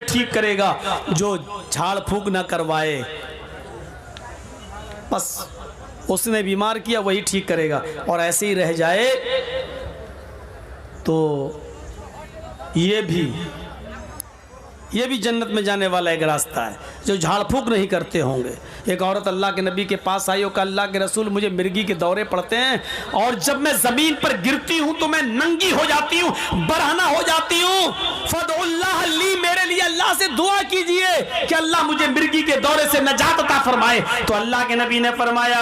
ठीक करेगा जो झाड़ फूक ना करवाए। बस उसने बीमार किया वही ठीक करेगा, और ऐसे ही रह जाए तो ये भी जन्नत में जाने वाला एक रास्ता है, जो झाड़ फूक नहीं करते होंगे। एक औरत अल्लाह के नबी के पास आई और कहा, अल्लाह के रसूल मुझे मिर्गी के दौरे पड़ते हैं और जब मैं ज़मीन पर गिरती हूँ तो मैं नंगी हो जाती हूँ, बरहना हो जाती हूँ। फदउल्लाह ली, मेरे लिए अल्लाह से दुआ कीजिए कि अल्लाह मुझे मिर्गी के दौरे से नजात अता फरमाए। तो अल्लाह के नबी ने फरमाया,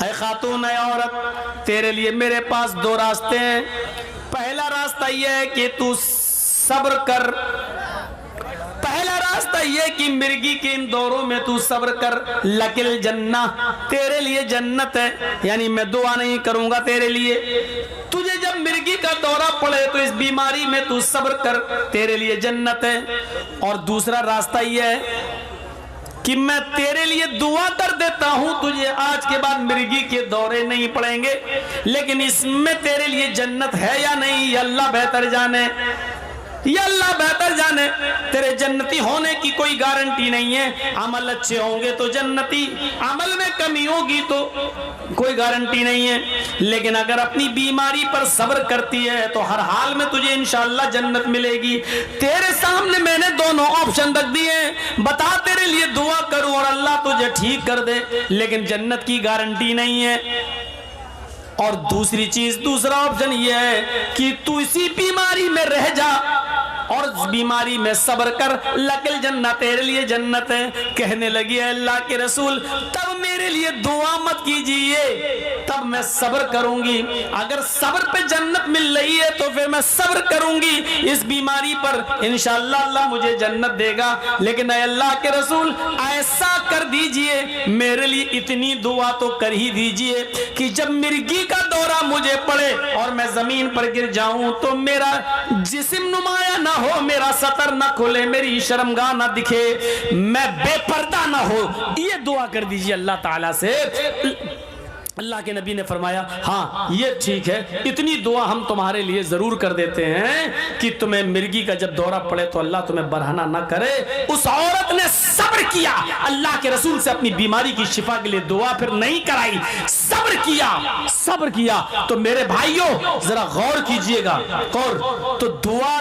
ऐ खातून, ऐ औरत, तेरे लिए मेरे पास दो रास्ते हैं। पहला रास्ता यह है कि तू सब्र कर, पहला रास्ता यह कि मिर्गी के इन दौरों में तू सब्र कर। लकिल जन्ना, तेरे लिए जन्नत है, यानी मैं दुआ नहीं करूंगा तेरे लिए। तुझे जब मिर्गी का दौरा पड़े तो इस बीमारी में तू सब्र कर, तेरे लिए जन्नत है। और दूसरा रास्ता यह है कि मैं तेरे लिए दुआ कर देता हूं, तुझे आज के बाद मिर्गी के दौरे नहीं पड़ेंगे, लेकिन इसमें तेरे लिए जन्नत है या नहीं ये अल्लाह बेहतर जाने, ये अल्लाह बेहतर जाने। तेरे जन्नती होने की कोई गारंटी नहीं है। अमल अच्छे होंगे तो जन्नती, अमल में कमी होगी तो कोई गारंटी नहीं है। लेकिन अगर अपनी बीमारी पर सब्र करती है तो हर हाल में तुझे इंशाअल्लाह जन्नत मिलेगी। तेरे सामने मैंने दोनों ऑप्शन रख दिए, बता तेरे लिए दुआ करूं और अल्लाह तुझे ठीक कर दे, लेकिन जन्नत की गारंटी नहीं है। और दूसरी चीज, दूसरा ऑप्शन यह है कि तू इसी बीमारी में रह जा और इस बीमारी में सब्र कर, लकिल जन्नत, तेरे लिए जन्नत है। कहने लगी, अल्लाह के रसूल तब मेरे लिए दुआ मत कीजिए, तब मैं सब्र करूंगी। अगर सब्र पे जन्नत मिल रही है तो फिर मैं सब्र करूंगी इस बीमारी पर, इंशाअल्लाह अल्लाह मुझे जन्नत देगा। लेकिन अल्लाह के रसूल ऐसा कर दीजिए, मेरे लिए इतनी दुआ तो कर ही दीजिए कि जब मिर्गी का दौरा मुझे पड़े और मैं जमीन पर गिर जाऊं तो मेरा जिस्म नुमाया ना हो, मेरा सतर ना खुले, मेरी शर्मगाह ना दिखे, मैं बेपर्दा ना हो। ये दुआ कर दीजिए अल्लाह ताला से। अल्लाह के नबी ने फरमाया, हाँ ये ठीक है, इतनी दुआ हम तुम्हारे लिए जरूर कर देते हैं कि तुम्हें मिर्गी का जब दौरा पड़े तो अल्लाह तुम्हें बरहना ना करे। उस औरत ने सब्र किया, अल्लाह के रसूल से अपनी बीमारी की शिफा के लिए दुआ फिर नहीं कराई, सब्र किया। तो मेरे भाइयों जरा गौर कीजिएगा, गौर। तो दुआ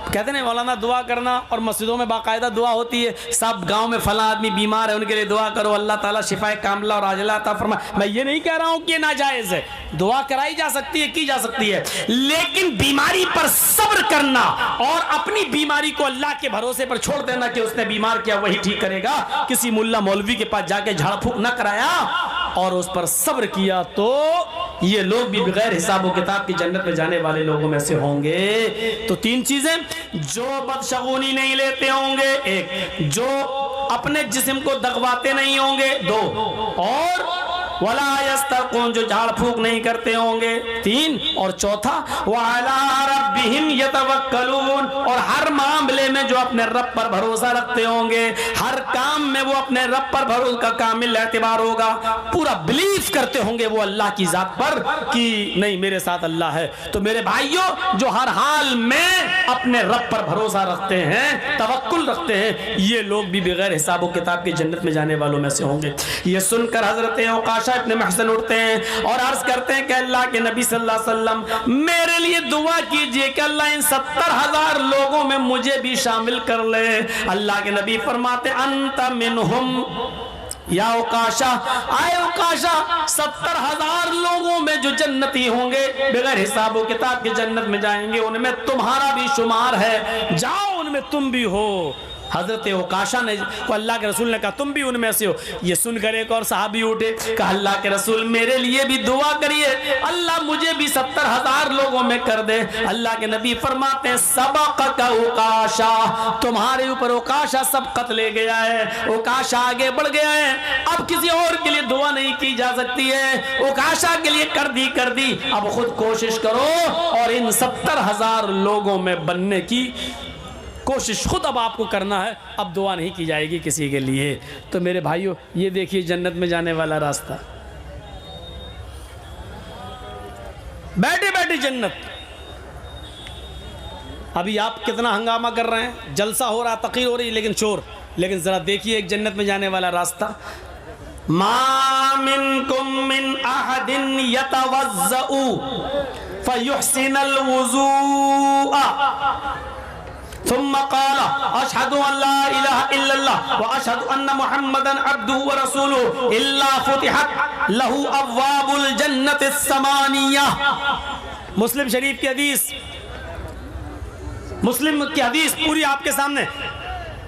कहते हैं मौलाना, दुआ करना, और मस्जिदों में बाकायदा दुआ होती है। सब गांव में फला आदमी बीमार है उनके लिए दुआ करो, अल्लाह ताला शिफाए कामिला और आजिला अता फरमाए। मैं ये नहीं कह रहा हूं कि नाजायज है, दुआ कराई जा सकती है, की जा सकती है, लेकिन बीमारी पर सब्र करना और अपनी बीमारी को अल्लाह के भरोसे पर छोड़ देना कि उसने बीमार किया वही ठीक करेगा, किसी मुल्ला मौलवी के पास जाके झाड़ फूक न कराया और उस पर सब्र किया, तो ये लोग भी बगैर हिसाब किताब की जन्नत में जाने वाले लोगों में से होंगे। तो तीन चीजें, जो बदशगुनी नहीं लेते होंगे, एक जो अपने जिस्म को दगवाते नहीं होंगे, दो और वला यस्तरकून जो झाड़ फूक नहीं करते होंगे, तीन, और चौथा वअला रब्बिहिम यतवक्कलून, और हर मामले में जो अपने रब पर भरोसा रखते होंगे, हर काम में वो अपने रब पर भरोसा का कामिल एतबार होगा, पूरा बिलीव करते होंगे वो अल्लाह की जात पर कि नहीं मेरे साथ अल्लाह है। तो मेरे भाइयों जो हर हाल में अपने रब पर भरोसा रखते हैं, तवक्कुल रखते हैं, ये लोग भी बगैर हिसाब किताब की जन्नत में जाने वालों में से होंगे। ये सुनकर हजरत औकाशा इब्न महसन उठते हैं और अर्ज करते हैं कि अल्लाह के नबी सल्लल्लाहु अलैहि वसल्लम मेरे लिए दुआ कीजिए कि अल्लाह इन 70,000 लोगों में मुझे भी शामिल कर ले। अल्लाह के नबी फरमाते, अंत मिनहुम या औकाशा, आए औकाशा, 70,000 लोगों में जो जन्नती होंगे बगैर हिसाब किताब के जन्नत में जाएंगे, उनमें तुम्हारा भी शुमार है, जाओ उनमें तुम भी हो। हजरत औकाशा ने को अल्लाह के रसूल ने कहा, तुम भी उनमें से हो। ये सुनकर एक और सहाबी उठे, कहा अल्लाह के रसूल मेरे लिए भी दुआ करिए, अल्लाह मुझे भी 70,000 लोगों में कर दे। अल्लाह के नबी फरमाते हैं, सबक़का औकाशा, तुम्हारे ऊपर औकाशा सबकत ले गया है, औकाशा आगे बढ़ गया है, अब किसी और के लिए दुआ नहीं की जा सकती है, औकाशा के लिए कर दी। अब खुद कोशिश करो और इन 70,000 लोगों में बनने की कोशिश खुद अब आपको करना है, अब दुआ नहीं की जाएगी किसी के लिए। तो मेरे भाइयों ये देखिए जन्नत में जाने वाला रास्ता, बैठे बैठे जन्नत। अभी आप कितना हंगामा कर रहे हैं, जलसा हो रहा, तकीर हो रही, लेकिन शोर। लेकिन ज़रा देखिए एक जन्नत में जाने वाला रास्ता। मा मिनकुम मिन अहदिन यतवज़्ज़उ फयुहसिनुल वुज़ूअ थुम्मा क़ाल अशहदु अल्ला इलाहा इल्लल्लाह व अशहदु अन्न मुहम्मदन अब्दुहु व रसूलुहु इल्ला फुतिहत लहू अब्वाबुल जन्नतिस समानिया। मुस्लिम शरीफ की हदीस, मुस्लिम की हदीस पूरी आपके सामने।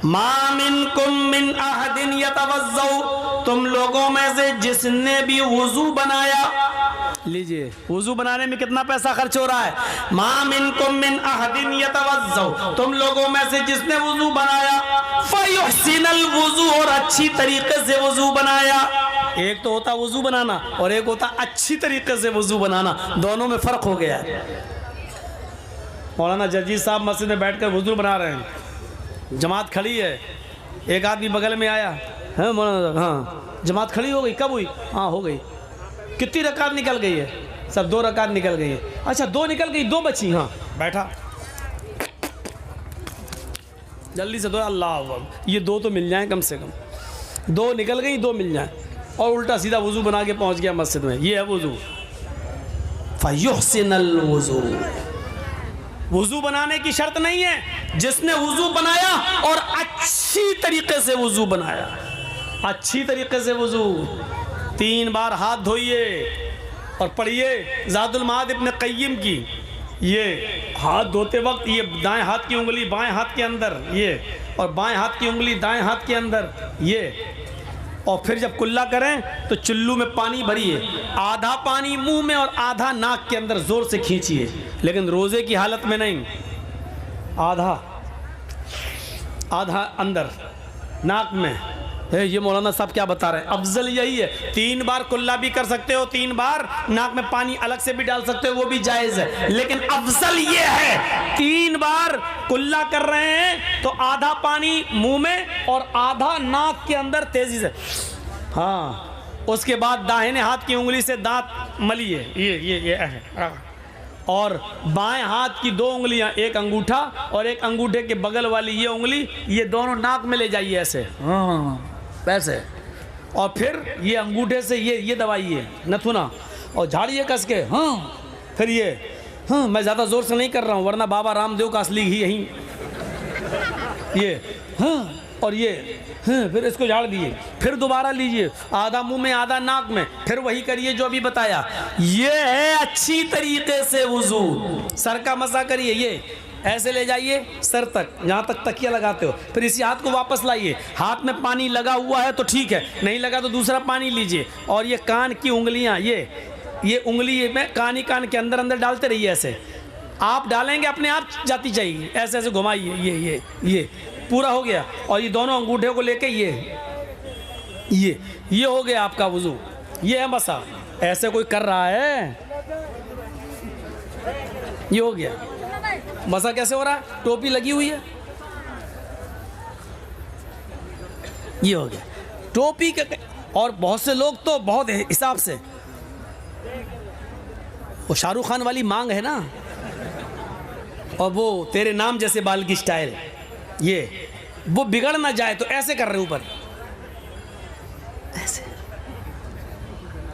मा मिनकुम मिन अहदिन यतवज़्ज़उ, तुम लोगों में से जिसने भी वुज़ू बनाया, लीजिए वुज़ू बनाने में कितना पैसा खर्च हो रहा है। मा मिनकुम मिन अहदिन यतवज़्ज़उ, तुम लोगों में से जिसने वुज़ू बनाया, फयुहसिनुल वुज़ू, और अच्छी तरीके से वुज़ू बनाया। एक तो होता वुज़ू बनाना और एक होता अच्छी तरीके से वुज़ू बनाना, दोनों में फ़र्क हो गया है। मौलाना जजीज साहब मस्जिद में बैठकर वुज़ू बना रहे हैं, जमात खड़ी है, एक आदमी बगल में आया, है मौलाना, हाँ जमात खड़ी हो गई, कब हुई, हाँ हो गई, कितनी रकात निकल गई है, सब 2 रकात निकल गई है, अच्छा 2 निकल गई, 2 बची, हाँ बैठा, जल्दी से 2, अल्लाह ये 2 तो मिल जाएं कम से कम, 2 निकल गई, 2 मिल जाएं, और उल्टा सीधा वुज़ू बना के पहुंच गया मस्जिद में। ये है वुज़ू। फयुहसिनुल वुज़ू, वुज़ू बनाने की शर्त नहीं है, जिसने वुज़ू बनाया और अच्छी तरीके से वुज़ू बनाया, अच्छी तरीके से वुज़ू, 3 बार हाथ धोइए और पढ़िए ज़ादुल माद इब्न क़य्यिम की। ये हाथ धोते वक्त ये दाएं हाथ की उंगली बाएं हाथ के अंदर, ये, और बाएं हाथ की उंगली दाएं हाथ के अंदर, ये, और फिर जब कुल्ला करें तो चुल्लू में पानी भरिए, आधा पानी मुंह में और आधा नाक के अंदर जोर से खींचिए, लेकिन रोज़े की हालत में नहीं, आधा आधा अंदर नाक में। ये मौलाना साहब क्या बता रहे हैं, अफजल यही है। 3 बार कुल्ला भी कर सकते हो, 3 बार नाक में पानी अलग से भी डाल सकते हो, वो भी जायज़ है, लेकिन अफजल ये है 3 बार कुल्ला कर रहे हैं तो आधा पानी मुंह में और आधा नाक के अंदर तेजी से, हाँ, उसके बाद दाहिने हाथ की उंगली से दांत मलिए, ये है, और बाएं हाथ की 2 उंगलियां, एक अंगूठा और एक अंगूठे के बगल वाली ये उंगली, ये दोनों नाक में ले जाइए ऐसे, हाँ वैसे, और फिर ये अंगूठे से ये दबाइए नथुना और झाड़िए कस के, हाँ, फिर ये, हाँ मैं ज़्यादा ज़ोर से नहीं कर रहा हूँ वरना बाबा रामदेव का असली ही यहीं, ये, हाँ, और ये, हाँ, फिर इसको झाड़ दिए, फिर दोबारा लीजिए, आधा मुंह में आधा नाक में, फिर वही करिए जो अभी बताया। ये है अच्छी तरीके से वुज़ू। सर का मसा करिए, ये ऐसे ले जाइए सर तक, जहाँ तक तकिया लगाते हो, फिर इसी हाथ को वापस लाइए, हाथ में पानी लगा हुआ है तो ठीक है, नहीं लगा तो दूसरा पानी लीजिए, और ये कान की उंगलियाँ, ये उंगली में कान के अंदर डालते रहिए, ऐसे आप डालेंगे अपने आप जाती चाहिए, ऐसे ऐसे घुमाइए, ये पूरा हो गया, और ये दोनों अंगूठे को लेके ये हो गया आपका वुज़ू। ये है मसा, ऐसे कोई कर रहा है, ये हो गया मसा। कैसे हो रहा है, टोपी लगी हुई है, ये हो गया टोपी के। और बहुत से लोग तो बहुत हिसाब से, वो शाहरुख खान वाली मांग है ना, और वो तेरे नाम जैसे बाल की स्टाइल, ये वो बिगड़ ना जाए तो ऐसे कर रहे ऊपर,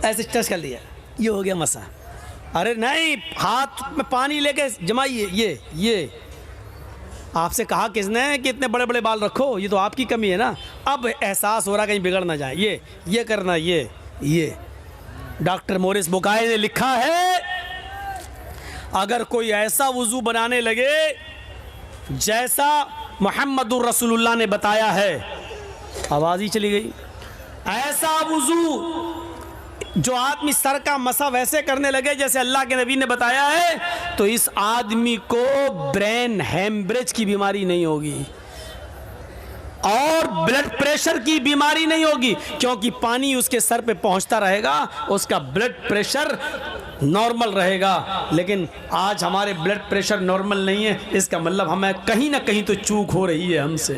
ऐसे टच कर लिया, ये हो गया मसा। अरे नहीं, हाथ में पानी लेके जमाइए, ये आपसे कहा किसने कि इतने बड़े बड़े बाल रखो, ये तो आपकी कमी है ना। अब एहसास हो रहा कहीं बिगड़ ना जाए, ये करना, ये डॉक्टर मोरिस बुकाई ने लिखा है, अगर कोई ऐसा वुज़ू बनाने लगे जैसा मुहम्मदुर रसूलुल्लाह ने बताया है, आवाज़ ही चली गई, ऐसा वुज़ू जो आदमी सर का मसा वैसे करने लगे जैसे अल्लाह के नबी ने बताया है, तो इस आदमी को ब्रेन हेमरेज की बीमारी नहीं होगी और ब्लड प्रेशर की बीमारी नहीं होगी, क्योंकि पानी उसके सर पे पहुंचता रहेगा, उसका ब्लड प्रेशर नॉर्मल रहेगा। लेकिन आज हमारे ब्लड प्रेशर नॉर्मल नहीं है, इसका मतलब हमें कहीं ना कहीं तो चूक हो रही है हमसे।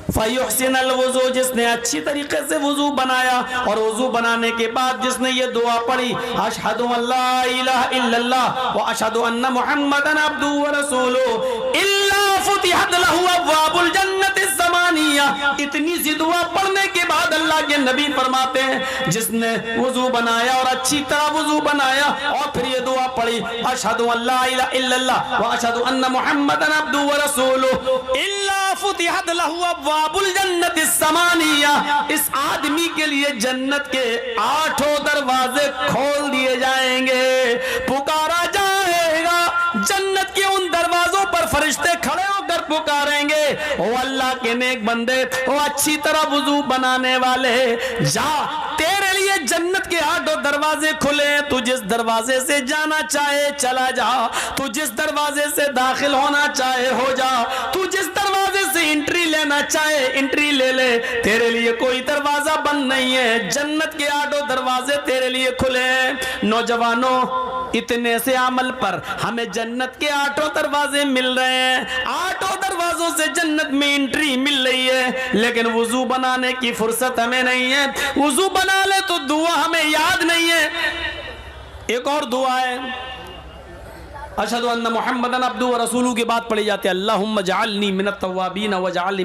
फ़युहसिनल वुज़ू, जिसने अच्छी तरीके से वुज़ू बनाया और वुज़ू बनाने के बाद जिसने ये दुआ पढ़ी, अशहदु अल्ला इलाहा इल्लल्लाह व अशहदु अन्ना मुहम्मदन अब्दुहु व रसूलुहु इल्ला फुतिहत लहु अब्वाबुल जन्नति ज़मानिया। इतनी सी दुआ पढ़ने के बाद अल्लाह के नबी फरमाते हैं, जिसने वुज़ू बनाया और अच्छी तरह वुज़ू बनाया और फिर ये दुआ पढ़ी, अशहदु अल्ला इलाहा इल्लल्लाह व अशहदु अन्ना मुहम्मदन अब्दुहु व रसूलुहु इल्ला फुतिहत लहु अब्वाबुल जन्नति ज़मानिया। इस आदमी के लिए जन्नत के 8 दरवाजे खोल दिए जाएंगे, पुकारा जाएगा। जन्नत के उन दरवाजों पर फरिश्ते खड़े होकर पुकारेंगे, ओ अल्लाह के नेक बंदे, ओ अच्छी तरह वुज़ू बनाने वाले, जा तेरे लिए जन्नत के 8 दरवाजे खुले। तू जिस दरवाजे से जाना चाहे चला जा, तू जिस दरवाजे से दाखिल होना चाहे हो जा, तू जिस दरवाजे से एंट्री लेना चाहे एंट्री ले ले, तेरे लिए कोई दरवाजा बंद नहीं है। जन्नत के 8 दरवाजे तेरे लिए खुले। नौजवानों, इतने से अमल पर हमें जन्नत के 8 दरवाजे मिल रहे हैं, 8 दरवाजों से जन्नत में एंट्री मिल रही है, लेकिन वुज़ू बनाने की फुर्सत हमें नहीं है। वुज़ू बना ले तो दुआ हमें याद नहीं है। एक और दुआ है, अशहदु अन्ना मुहम्मदन अब्दुहु व रसूलुहु के बाद पढ़ी जाती है, अल्लाहुम्मा जअलनी मिनत तव्वाबीन व जअलनी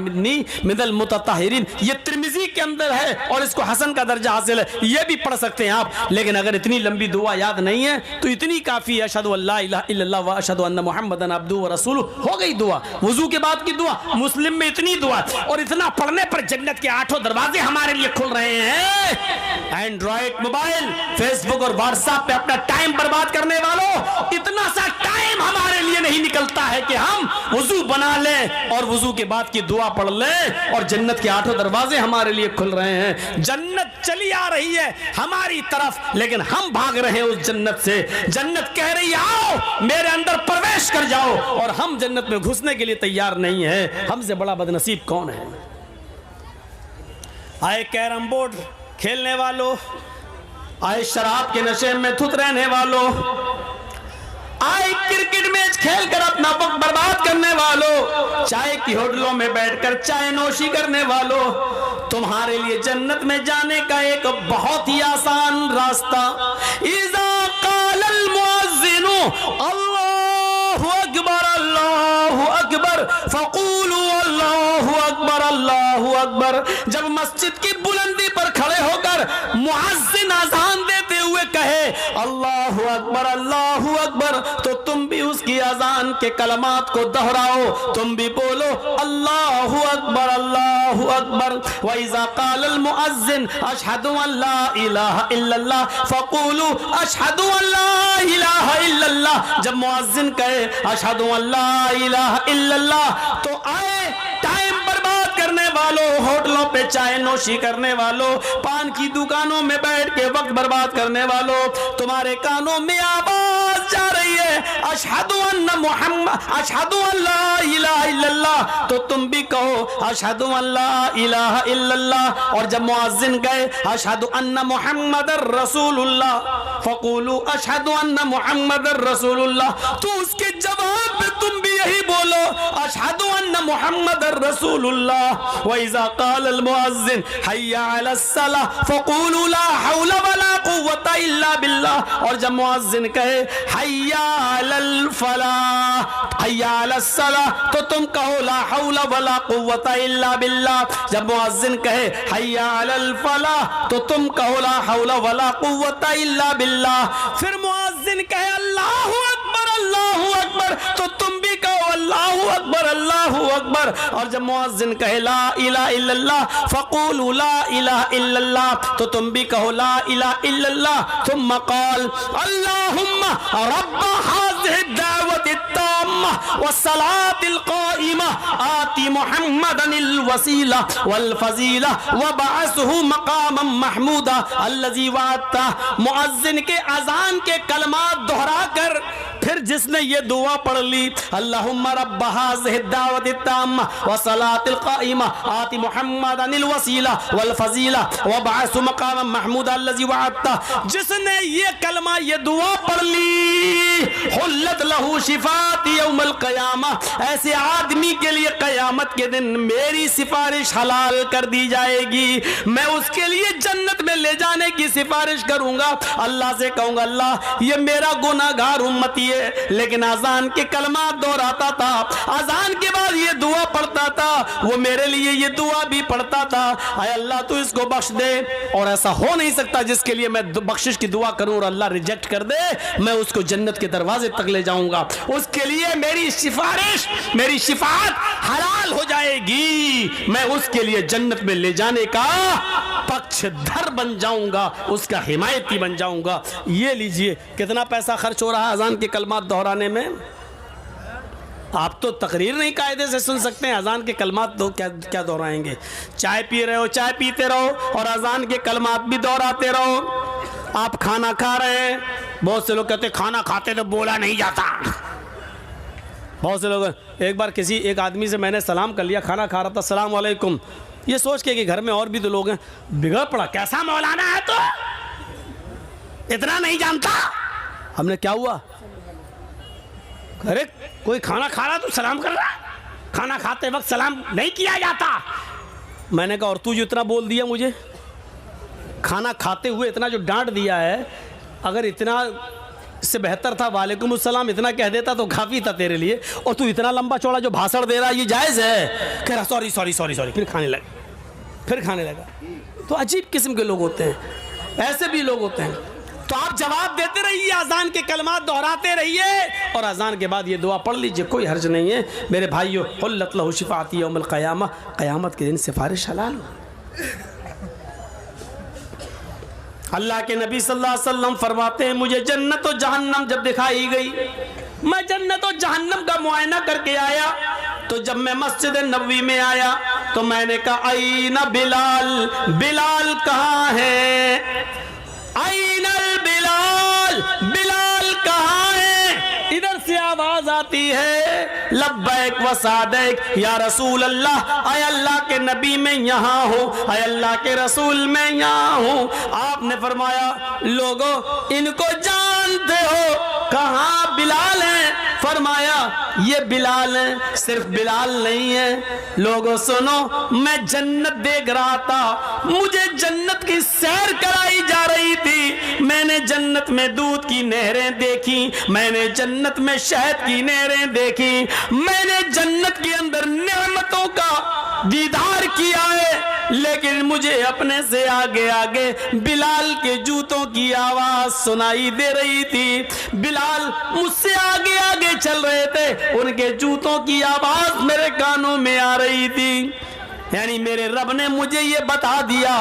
मिनल मुतत्तहिरीन। ये तिर्मिज़ी के अंदर है और इसको हसन का दर्जा हासिल है, ये भी पढ़ सकते हैं आप। लेकिन अगर इतनी लंबी दुआ याद नहीं है तो इतनी काफ़ी है, अशहदु अल्ला इलाहा इल्लल्लाह व अशहदु अन्ना मुहम्मदन अब्दुहु व रसूलुहु, हो गई दुआ। वुज़ू के बाद की दुआ, मुस्लिम में इतनी दुआ, और इतना पढ़ने पर जन्नत के 8 दरवाजे हमारे लिए खुल रहे हैं। एंड्रॉइड मोबाइल, फेसबुक और व्हाट्सएप पे अपना टाइम बर्बाद करने वालों, इतना सा टाइम हमारे लिए नहीं निकलता है कि हम वुज़ू बना लें और वुज़ू के बाद की दुआ पढ़ लें और जन्नत के 8 दरवाजे हमारे लिए खुल रहे हैं। जन्नत चली आ रही है हमारी तरफ, लेकिन हम भाग रहे हैं उस जन्नत से। जन्नत कह रही है आओ मेरे अंदर प्रवेश कर जाओ, और हम जन्नत में घुसने के लिए तैयार नहीं है। हमसे बड़ा बदनसीब कौन है? आए कैरम बोर्ड खेलने वालों, आए शराब के नशे में धुत रहने वालों, आए क्रिकेट मैच खेलकर अपना वक्त बर्बाद करने वालों, चाय की होटलों में बैठकर चाय नोशी करने वालों, तुम्हारे लिए जन्नत में जाने का एक बहुत ही आसान रास्ता, इज़ा क़ालल मुअज़्ज़िनु अल्लाहु अकबर अल्लाहु अकबर फ़क़ूलू अल्लाहु अकबर अल्लाहु अकबर। जब मस्जिद की बुलंदी पर खड़े होकर मुअज़्ज़िन अज़ान देते हुए कहे अल्लाहु अकबर, तो तुम भी उसकी अज़ान के कलमात को दोहराओ, तुम भी बोलो अल्लाहु अकबर अल्लाहु अकबर। व इज़ा क़ालल मुअज़्ज़िन अशहदु अल्ला इलाहा इल्लल्लाह फ़क़ूलू अशहदु अल्ला इलाहा इल्लल्लाह। जब मुअज़्ज़िन कहे अशहदु अल्ला इलाहा इल्लल्लाह, तो आए टाइम बर्बाद करने वालों, होटलों पे चाय नोशी करने वालों, पान की दुकानों में बैठ के वक्त बर्बाद करने वालों, तुम्हारे कानों में आवाज जा रही है अशहदु अन्ना मुहम्मद अशहदु अल्ला इलाहा इल्लल्लाह, तो तुम भी कहो अशहदु अल्ला इलाहा इल्लल्लाह। और जब मुअज़्ज़िन गए अशहदु अन्ना मुहम्मदर रसूलुल्लाह फ़क़ूलू अशहदु अन्ना मुहम्मदर रसूलुल्लाह, तो उसके जवाब में तुम भी यही बोलो अशहदु अन्ना मुहम्मदर रसूलुल्लाह। व इज़ा क़ालल मुअज़्ज़िन हय्या अलस सलाह फ़क़ूलू ला हौला वला कुव्वता इल्ला बिल्लाह। और जब मुअज़्ज़िन कहे हय्या अलल फलाह हय्या अलस सलाह, तो तुम कहो ला हौला वला कुव्वता इल्ला बिल्लाह। जब मुअज़्ज़िन कहे हय्या अलल फलाह, तो तुम कहो ला हौला वला कुव्वता इल्ला बिल्लाह। फिर मुअज़्ज़िन कहे अल्लाहु अकबर, तो तुम भी कहो अल्लाहु अकबर अल्लाहु अकबर। और जब मुअज़्ज़िन कहे ला इलाहा इल्लल्लाह फ़क़ूलू ला इलाहा इल्लल्लाह, तो तुम भी कहो ला इलाहा इल्लल्लाह। थुम्मा क़ाल अल्लाहुम्मा रब्ब हाज़िहि दावति ताम्मा वस्सलातिल क़ाइमा आति मुहम्मदनिल वसीला वल फ़ज़ीला वबअसहु मक़ामम महमूदा अल्लज़ी वअदता। मुअज़्ज़िन के अज़ान के कलमात दोहरा कर फिर जिसने ये दुआ पढ़ ली, अल्लाहुम्मा रब्ब हाज़िहि दावति ताम्मा व सलातिल क़ाइमा आति मुहम्मदनिल वसीला वल फजीला व बअसु मक़ाम महमूद अल्लज़ी वअदता, जिसने ये कलमा ये दुआ पढ़ ली, हुल्लत लहू शिफ़ाती यौमल क़यामा, ऐसे आदमी के लिए क़यामत के दिन मेरी सिफारिश हलाल कर दी जाएगी। मैं उसके लिए जन्नत में ले जाने की सिफारिश करूंगा। अल्लाह से कहूंगा, अल्लाह ये मेरा गुनाहगार उम्मती है, लेकिन अजान के कलमा दोहराता था, अजान के बाद ये दुआ पढ़ता था, वो मेरे लिए ये दुआ भी पढ़ता था। आय अल्लाह तू इसको बख्श दे। और ऐसा हो नहीं सकता जिसके लिए मैं बख्शिश की दुआ करूं और अल्लाह रिजेक्ट कर दे, मैं उसको जन्नत के दरवाजे तक ले जाऊंगा। उसके लिए मेरी सिफारिश, मेरी शिफाअत हलाल हो जाएगी। मैं उसके लिए जन्नत में ले जाने का पक्षधर बन जाऊंगा, उसका हिमायती बन जाऊंगा। ये लीजिए कितना पैसा खर्च हो रहा है अजान के कलमात दोहराने में। आप तो तकरीर नहीं कायदे से सुन सकते हैं, अजान के कलमात तो क्या दोहराएंगे। चाय पी रहे हो, चाय पीते रहो और अजान के कलमात भी दोहराते रहो। आप खाना खा रहे हैं, बहुत से लोग कहते हैं खाना खाते तो बोला नहीं जाता। बहुत से लोग, एक बार एक आदमी से मैंने सलाम कर लिया, खाना खा रहा था, सलाम वालेकुम, ये सोच के कि घर में और भी तो लोग हैं, बिगड़ पड़ा, कैसा मौलाना है तो इतना नहीं जानता। हमने क्या हुआ, अरे कोई खाना खा रहा तो सलाम कर रहा, खाना खाते वक्त सलाम नहीं किया जाता। मैंने कहा और तू जो इतना बोल दिया मुझे, खाना खाते हुए इतना जो डांट दिया है, अगर इतना इससे बेहतर था वालेकुम अस्सलाम इतना कह देता तो काफ़ी था तेरे लिए, और तू इतना लंबा चौड़ा जो भाषण दे रहा है ये जायज़ है। कह रहा सॉरी सॉरी सॉरी सॉरी, फिर खाने लगा। तो अजीब किस्म के लोग होते हैं, ऐसे भी लोग होते हैं। तो आप जवाब देते रहिए, अजान के कलमात दोहराते रहिए और अजान के बाद ये दुआ पढ़ लीजिए, कोई हर्ज नहीं है मेरे भाइयों। हुल्लत लहू शिफ़ाती यौमल क़यामा, क़यामत के दिन सिफारिश हलाल। अल्लाह के नबी सल्लल्लाहु अलैहि वसल्लम फरमाते हैं, मुझे जन्नत और जहन्नम जब दिखाई गई, मैं जन्नत और जहन्नम का मुआयना करके आया, तो जब मैं मस्जिद नबवी में आया तो मैंने कहा आईना बिलाल, बिलाल कहाँ है, आईनल बिलाल, बिलाल कहाँ है। इधर से आवाज आती है लब्बैक व सादैक या रसूल अल्लाह, आय अल्लाह के नबी मैं यहाँ हूँ, आय अल्लाह के रसूल मैं यहाँ हूँ। आपने फरमाया लोगों इनको जानते हो, कहाँ बिलाल है। फरमाया ये बिलाल है। सिर्फ बिलाल नहीं है, लोगों सुनो, मैं जन्नत देख रहा था, मुझे जन्नत की सैर कराई जा रही थी, मैंने जन्नत में दूध की नहरें देखी, मैंने जन्नत में शहद की नहरें देखी, मैंने जन्नत के अंदर नेमतों का दीदार किया है, लेकिन मुझे अपने से आगे आगे बिलाल के जूतों की आवाज सुनाई दे रही थी। बिलाल मुझसे आगे आगे चल रहे थे, उनके जूतों की आवाज मेरे कानों में आ रही थी। यानी मेरे रब ने मुझे ये बता दिया,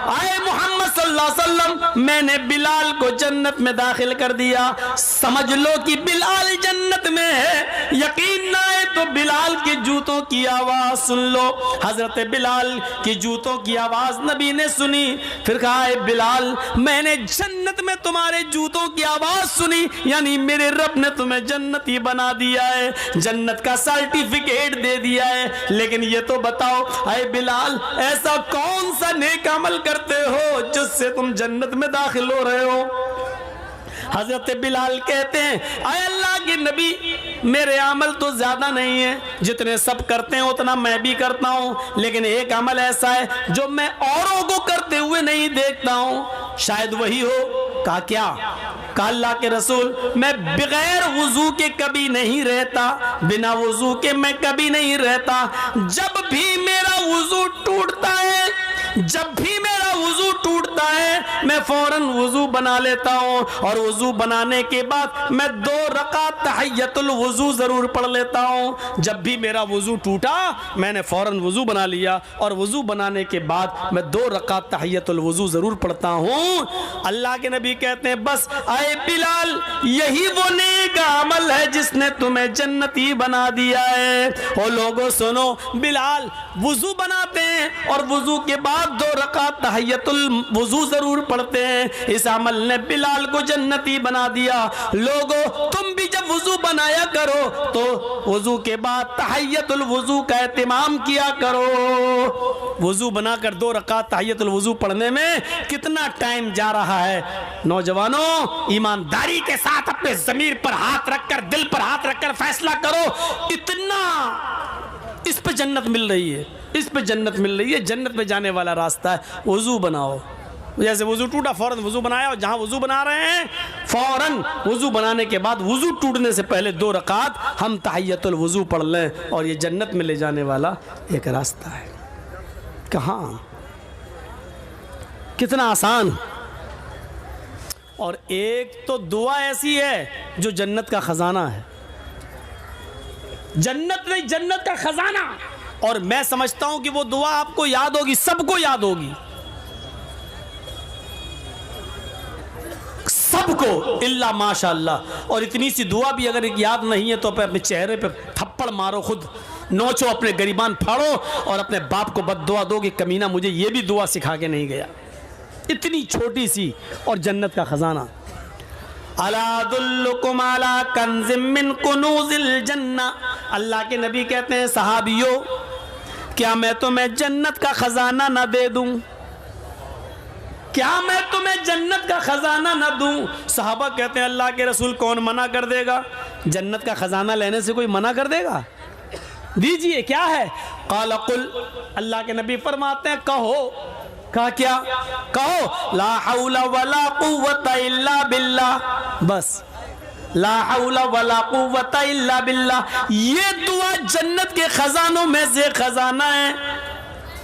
आए मोहम्मद सल्लल्लाहु अलैहि वसल्लम, मैंने बिलाल को जन्नत में दाखिल कर दिया। समझ लो कि बिलाल जन्नत में है, यकीन ना है तो बिलाल के जूतों की आवाज सुन लो। हजरत बिलाल की जूतों की आवाज नबी ने सुनी, फिर कहा है बिलाल मैंने जन्नत में तुम्हारे जूतों की आवाज सुनी, यानी मेरे रब ने तुम्हें जन्नती बना दिया है, जन्नत का सर्टिफिकेट दे दिया है। लेकिन ये तो बताओ आए बिलाल, ऐसा कौन सा नेक अमल करते हो जिससे तुम जन्नत में दाखिल हो रहे हो। हजरत बिलाल कहते हैं आए अल्लाह के नबी, मेरे अमल तो ज्यादा नहीं है, जितने सब करते हैं उतना मैं भी करता हूँ, लेकिन एक अमल ऐसा है जो मैं औरों को करते हुए नहीं देखता हूँ, शायद वही हो। कहा क्या? कहा अल्लाह के रसूल, मैं बगैर वुजू के कभी नहीं रहता, बिना वुजू के मैं कभी नहीं रहता। जब भी मेरा वुजू टूटता है, जब भी मेरा वुजू टूटता है, मैं फौरन वुजू बना लेता हूँ, और वुजू बनाने के बाद मैं 2 रकात तहियतुल वुजू जरूर पढ़ लेता हूँ। जब भी मेरा वुजू टूटा, मैंने फौरन वुजू बना लिया, और वुजू बनाने के बाद मैं 2 रकात तहियतुल वुजू जरूर पढ़ता हूँ। अल्लाह के नबी कहते हैं बस आए बिलाल, यही वो नेक अमल है जिसने तुम्हें जन्नती बना दिया है। और लोगों सुनो, बिलाल वुजू बनाते हैं और वुजू के बाद 2 रकात तहियतुल वुजू जरूर पढ़ते हैं। इस अमल ने बिलाल को जन्नती बना दिया। लोगों, तुम भी जब वुजू बनाया करो तो वुजू के बाद तहियतुल वुजू का एहतमाम किया करो। वुजू बनाकर 2 रकात तहियतुल वुजू पढ़ने में कितना टाइम जा रहा है। नौजवानों, ईमानदारी के साथ अपने ज़मीर पर हाथ रखकर, दिल पर हाथ रखकर फैसला करो। इतना इस पे जन्नत मिल रही है, इस पे जन्नत मिल रही है। जन्नत में जाने वाला रास्ता है। वुजू बनाओ, जैसे वुजू टूटा फौरन वुजू बनाया, और जहां वुजू बना रहे हैं फौरन वुजू बनाने के बाद वुजू टूटने से पहले 2 रकात हम तहियतुल वुजू पढ़ लें, और ये जन्नत में ले जाने वाला एक रास्ता है। कहाँ, कितना आसान। और एक तो दुआ ऐसी है जो जन्नत का खजाना है। जन्नत नहीं, जन्नत का खजाना। और मैं समझता हूं कि वो दुआ आपको याद होगी, सबको याद होगी, सबको इल्ला माशाअल्लाह। और इतनी सी दुआ भी अगर याद नहीं है तो अपने चेहरे पे थप्पड़ मारो, खुद नोचो, अपने गरिबान फाड़ो और अपने बाप को बद्दुआ दो कि कमीना मुझे ये भी दुआ सिखा के नहीं गया। इतनी छोटी सी और जन्नत का खजाना। अला अदुल्लुकुम अला कंज़िम मिन कुनूज़िल जन्ना। अल्लाह के नबी कहते हैं, सहाबियों, क्या मैं तुम्हें जन्नत का खजाना ना दे दूं? क्या मैं तुम्हें जन्नत का खजाना ना दूं? सहाबा कहते हैं, अल्लाह के रसूल, कौन मना कर देगा? जन्नत का खजाना लेने से कोई मना कर देगा? दीजिए, क्या है? क़ाल क़ुल, अल्लाह के नबी फरमाते हैं, कहो। कहा क्या? कहो, ला हौला वला कुव्वता इल्ला बिल्लाह। बस, ला हौला वला कुव्वता इल्ला बिल्लाह। ये दुआ जन्नत के खजानों में से खजाना है।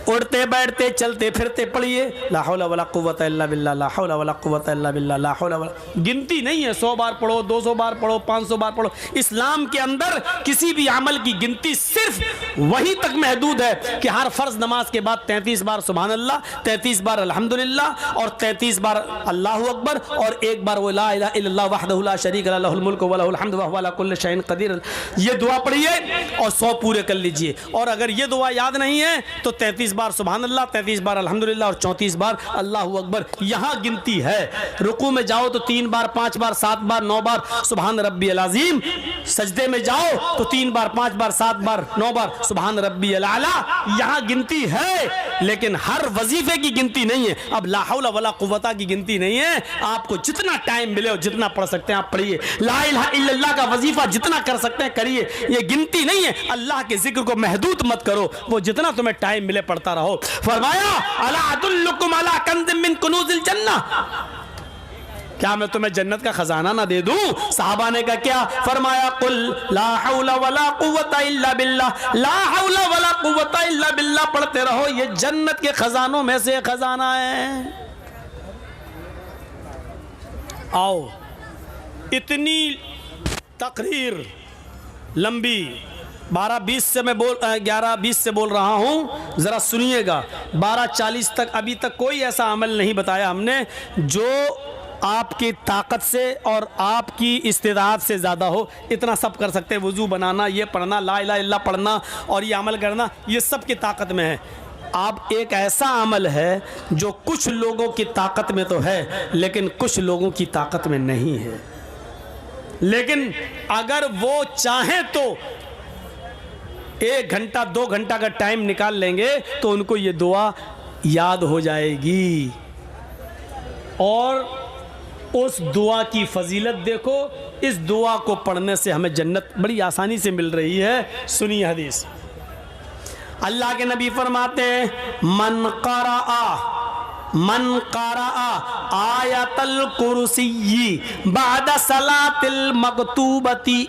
उड़ते बैठते चलते फिरते पढ़िए, ला हौला वला कुव्वता इल्ला बिल्लाह, ला हौला वला कुव्वता इल्ला बिल्लाह, ला हौला वला। गिनती नहीं है, 100 बार पढ़ो, 200 बार पढ़ो, 500 बार पढ़ो। इस्लाम के अंदर किसी भी अमल की गिनती सिर्फ वही तक महदूद है कि हर फर्ज नमाज के बाद 33 बार सुभान अल्लाह, 33 बार अल्हम्दुलिल्लाह और 33 बार अल्लाहु अकबर और 1 बार वो ला इलाहा इल्लल्लाह वहदहु ला शरीका लहु लहुल मुल्कु व लहुल हम्दु व हुवा अला कुल्लि शैइन क़दीर। ये दुआ पढ़िए और 100 पूरे कर लीजिए। और अगर ये दुआ याद नहीं है तो 33 बार सुभान अल्लाह, 33 बार अल्हम्दुलिल्लाह और 34 बार अल्लाहु अकबर। यहाँ गिनती है। रुकू में जाओ तो 3 बार, 5 बार, 7 बार, 9 बार सुभान रब्बियल अज़ीम। सजदे में जाओ तो 3 बार, 5 बार, 7 बार, 9 बार सुभान रब्बियल आला। यहाँ गिनती है, लेकिन हर वजीफे की गिनती नहीं है। अब ला हौला वला कुव्वता की गिनती नहीं है। आपको जितना टाइम मिले और जितना पढ़ सकते हैं आप पढ़िए। ला इलाहा इल्लल्लाह का वजीफा जितना कर सकते हैं करिए। ये गिनती नहीं है। अल्लाह के जिक्र को महदूद मत करो, वो जितना तुम्हें टाइम मिले पढ़ता रहो। फरमाया, अला अदुल्लुकुम अला कंज़िम मिन कुनूज़िल जन्ना। क्या मैं तुम्हें जन्नत का खजाना ना दे दूं? साहबा ने कहा क्या? फरमाया, कुल ला हौला वला कुव्वता इल्ला बिल्लाह, ला हौला वला कुव्वता इल्ला बिल्लाह पढ़ते रहो। ये जन्नत के खजानों में से खजाना है। आओ, इतनी तकरीर लंबी 12:20 से मैं 11:20 से बोल रहा हूँ, ज़रा सुनिएगा। 12:40 तक अभी तक कोई ऐसा अमल नहीं बताया हमने जो आपकी ताकत से और आपकी इस्तिदात से ज़्यादा हो। इतना सब कर सकते हैं। वुज़ू बनाना, ये पढ़ना, ला इलाहा इल्लल्लाह पढ़ना और ये अमल करना, ये सब की ताकत में है। आप एक ऐसा अमल है जो कुछ लोगों की ताकत में तो है लेकिन कुछ लोगों की ताकत में नहीं है। लेकिन अगर वो चाहें तो 1 घंटा 2 घंटा का टाइम निकाल लेंगे तो उनको ये दुआ याद हो जाएगी। और उस दुआ की फजीलत देखो। इस दुआ को पढ़ने से हमें जन्नत बड़ी आसानी से मिल रही है। सुनिए हदीस। अल्लाह के नबी फरमाते हैं, मन क़राअ आयतल कुर्सी बादा सलातिल मकतूबती।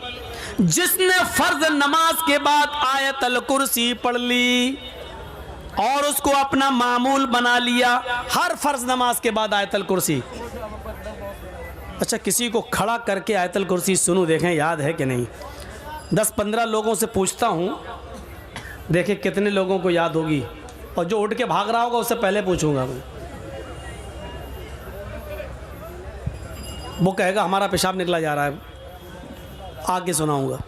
जिसने फर्ज नमाज के बाद आयतल कुर्सी पढ़ ली और उसको अपना मामूल बना लिया, हर फर्ज नमाज के बाद आयतल कुर्सी। अच्छा, किसी को खड़ा करके आयतल कुर्सी सुनूं, देखें याद है कि नहीं। 10-15 लोगों से पूछता हूँ, देखें कितने लोगों को याद होगी। और जो उठ के भाग रहा होगा उससे पहले पूछूंगा मैं। वो कहेगा हमारा पेशाब निकला जा रहा है, आगे सुनाऊंगा।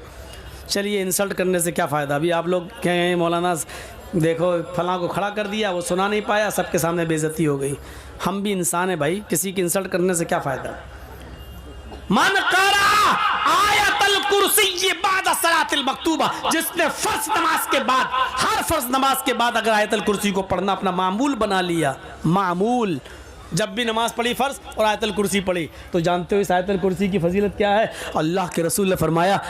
चलिए, इंसल्ट करने से क्या फ़ायदा। अभी आप लोग कहें मौलाना देखो फलां को खड़ा कर दिया, वो सुना नहीं पाया, सबके सामने बेइज्जती हो गई। हम भी इंसान है भाई, किसी की इंसल्ट करने से क्या फ़ायदा। मन करा आयतल कुर्सी बाद सलातिल मकतूबा, जिसने फर्ज नमाज के बाद, हर फर्ज नमाज के बाद अगर आयतल कुर्सी को पढ़ना अपना मामूल बना लिया, मामूल, जब भी नमाज पढ़ी फ़र्ज और आयतल कुर्सी पढ़ी, तो जानते हो इस आयतल कुर्सी की फजीलत क्या है। अल्लाह के रसूल ने फरमाया,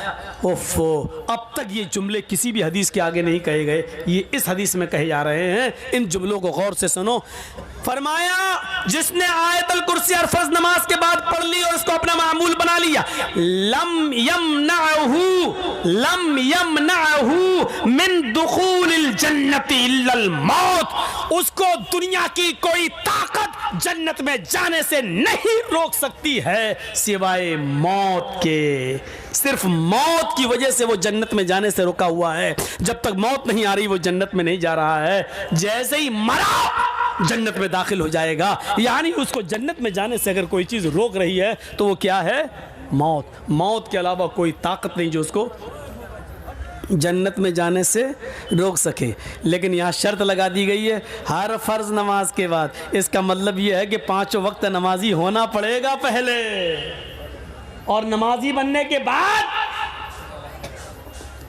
ओफो, अब तक ये जुमले किसी भी हदीस के आगे नहीं कहे गए, ये इस हदीस में कहे जा रहे हैं, इन जुमलों को गौर से सुनो। फरमाया जिसने आयतल कुर्सी और फर्ज नमाज के बाद पढ़ ली और उसको अपना मामूल बना लिया, लम यमनअहू मिन दुखूलिल जन्नति इल्लल मौत, उसको दुनिया की कोई ताकत जन्नत में जाने से नहीं रोक सकती है सिवाय मौत के। सिर्फ मौत की वजह से वो जन्नत में जाने से रुका हुआ है। जब तक मौत नहीं आ रही वो जन्नत में नहीं जा रहा है। जैसे ही मरा जन्नत में दाखिल हो जाएगा। यानी उसको जन्नत में जाने से अगर कोई चीज़ रोक रही है तो वो क्या है? मौत। मौत के अलावा कोई ताकत नहीं जो उसको जन्नत में जाने से रोक सके। लेकिन यहाँ शर्त लगा दी गई है हर फर्ज नमाज के बाद। इसका मतलब यह है कि 5 वक्त नमाजी होना पड़ेगा पहले, और नमाजी बनने के बाद